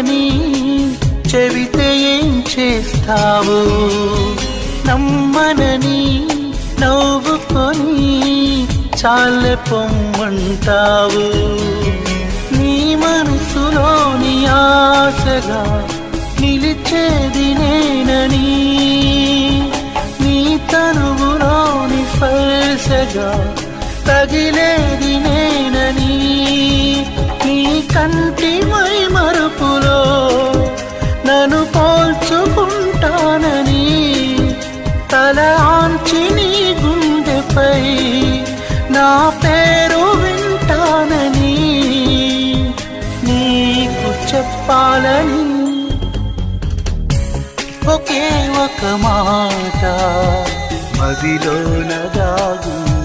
నమ్మనని చెబితే ఏం చేస్తావు? నమ్మనని నవ్వుకొని చాలే పొమ్మంటావు. నీ మనసులోని ఆశగా నిలిచేది నేనని, నీ తనువులోని స్పర్శగా తగిలేది నేనని, నీ కంటి మై మరుపులో నన్ను పోల్చుకుంటానని, తల ఆంచి నీ గుండెపై నా పేరు వింటానని నీకు చెప్పాలని ఒకే ఒక మాట మదిలోన దాగుంది.